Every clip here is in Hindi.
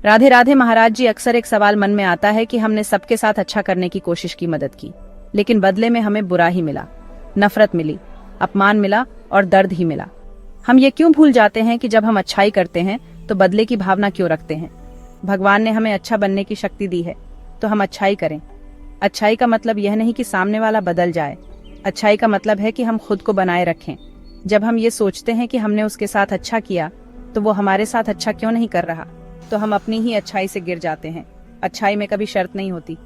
राधे राधे महाराज जी। अक्सर एक सवाल मन में आता है कि हमने सबके साथ अच्छा करने की कोशिश की, मदद की, लेकिन बदले में हमें बुरा ही मिला, नफरत मिली, अपमान मिला और दर्द ही मिला। हम ये क्यों भूल जाते हैं कि जब हम अच्छाई करते हैं तो बदले की भावना क्यों रखते हैं? भगवान ने हमें अच्छा बनने की शक्ति दी है, तो हम अच्छाई करें। अच्छाई का मतलब यह नहीं कि सामने वाला बदल जाए। अच्छाई का मतलब है कि हम खुद को बनाए रखें। जब हम ये सोचते हैं कि हमने उसके साथ अच्छा किया तो वो हमारे साथ अच्छा क्यों नहीं कर रहा, तो हम अपनी ही अच्छाई से गिर जाते हैं। अच्छाई में कभी शर्त नहीं होती।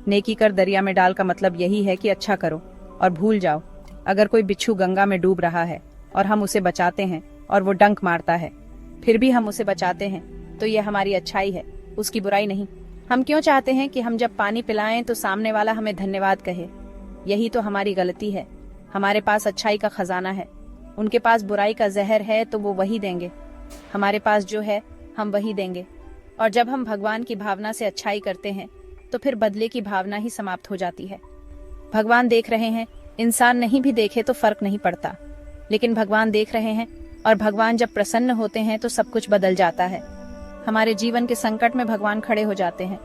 नेकी कर दरिया में डाल का मतलब यही है कि अच्छा करो और भूल जाओ। अगर कोई बिच्छू गंगा में डूब रहा है और हम उसे बचाते हैं और वो डंक मारता है, फिर भी हम उसे बचाते हैं, तो ये हमारी अच्छाई है, उसकी बुराई नहीं। हम क्यों चाहते हैं कि हम जब पानी पिलाएं तो सामने वाला हमें धन्यवाद कहे? यही तो हमारी गलती है। हमारे पास अच्छाई का खजाना है, उनके पास बुराई का जहर है, तो वो वही देंगे। हमारे पास जो है हम वही देंगे। और जब हम भगवान की भावना से अच्छाई करते हैं तो फिर बदले की भावना ही समाप्त हो जाती है। भगवान देख रहे हैं, इंसान नहीं भी देखे तो फर्क नहीं पड़ता, लेकिन भगवान देख रहे हैं, और भगवान जब प्रसन्न होते हैं तो सब कुछ बदल जाता है। हमारे जीवन के संकट में भगवान खड़े हो जाते हैं।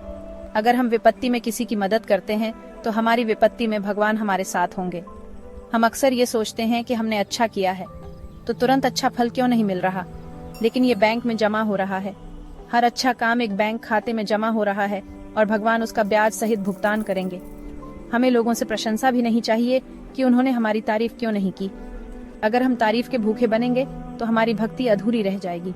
अगर हम विपत्ति में किसी की मदद करते हैं तो हमारी विपत्ति में भगवान हमारे साथ होंगे। हम अक्सर ये सोचते हैं कि हमने अच्छा किया है तो तुरंत अच्छा फल क्यों नहीं मिल रहा, लेकिन ये बैंक में जमा हो रहा है। हर अच्छा काम एक बैंक खाते में जमा हो रहा है और भगवान उसका ब्याज सहित भुगतान करेंगे। हमें लोगों से प्रशंसा भी नहीं चाहिए कि उन्होंने हमारी तारीफ क्यों नहीं की। अगर हम तारीफ के भूखे बनेंगे तो हमारी भक्ति अधूरी रह जाएगी।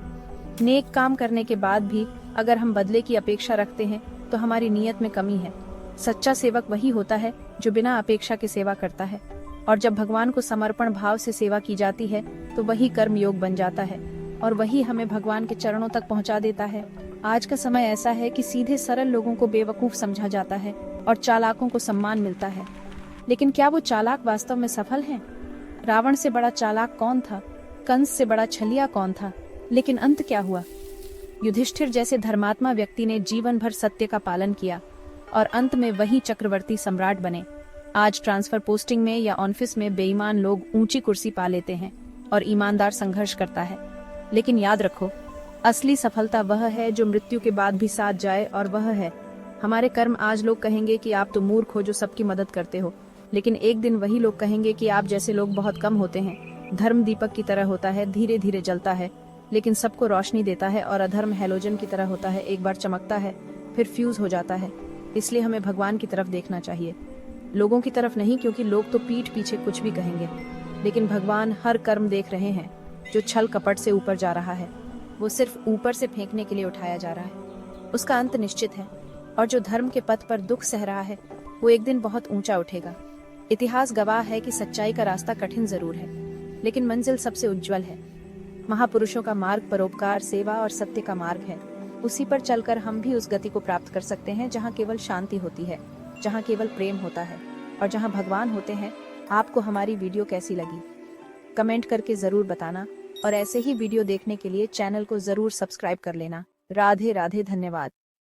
नेक काम करने के बाद भी अगर हम बदले की अपेक्षा रखते हैं तो हमारी नीयत में कमी है। सच्चा सेवक वही होता है जो बिना अपेक्षा के सेवा करता है, और जब भगवान को समर्पण भाव से सेवा की जाती है तो वही कर्म योग बन जाता है और वही हमें भगवान के चरणों तक पहुंचा देता है। आज का समय ऐसा है कि सीधे सरल लोगों को बेवकूफ समझा जाता है और चालाकों को सम्मान मिलता है, लेकिन क्या वो चालाक वास्तव में सफल हैं? रावण से बड़ा चालाक कौन था? कंस से बड़ा छलिया कौन था? लेकिन अंत क्या हुआ? युधिष्ठिर जैसे धर्मात्मा व्यक्ति ने जीवन भर सत्य का पालन किया और अंत में वही चक्रवर्ती सम्राट बने। आज ट्रांसफर पोस्टिंग में या ऑफिस में बेईमान लोग ऊंची कुर्सी पा लेते हैं और ईमानदार संघर्ष करता है, लेकिन याद रखो, असली सफलता वह है जो मृत्यु के बाद भी साथ जाए, और वह है हमारे कर्म। आज लोग कहेंगे कि आप तो मूर्ख हो जो सबकी मदद करते हो, लेकिन एक दिन वही लोग कहेंगे कि आप जैसे लोग बहुत कम होते हैं। धर्म दीपक की तरह होता है, धीरे धीरे जलता है लेकिन सबको रोशनी देता है, और अधर्म हैलोजन की तरह होता है, एक बार चमकता है फिर फ्यूज हो जाता है। इसलिए हमें भगवान की तरफ देखना चाहिए, लोगों की तरफ नहीं, क्योंकि लोग तो पीठ पीछे कुछ भी कहेंगे, लेकिन भगवान हर कर्म देख रहे हैं। जो छल कपट से ऊपर जा रहा है वो सिर्फ ऊपर से फेंकने के लिए उठाया जा रहा है, उसका अंत निश्चित है। और जो धर्म के पथ पर दुख सह रहा है वो एक दिन बहुत ऊंचा उठेगा। इतिहास गवाह है कि सच्चाई का रास्ता कठिन जरूर है, लेकिन मंजिल सबसे उज्जवल है। महापुरुषों का मार्ग परोपकार, सेवा और सत्य का मार्ग है। उसी पर चलकर हम भी उस गति को प्राप्त कर सकते हैं जहाँ केवल शांति होती है, जहाँ केवल प्रेम होता है और जहाँ भगवान होते हैं। आपको हमारी वीडियो कैसी लगी कमेंट करके जरूर बताना, और ऐसे ही वीडियो देखने के लिए चैनल को जरूर सब्सक्राइब कर लेना। राधे राधे, धन्यवाद।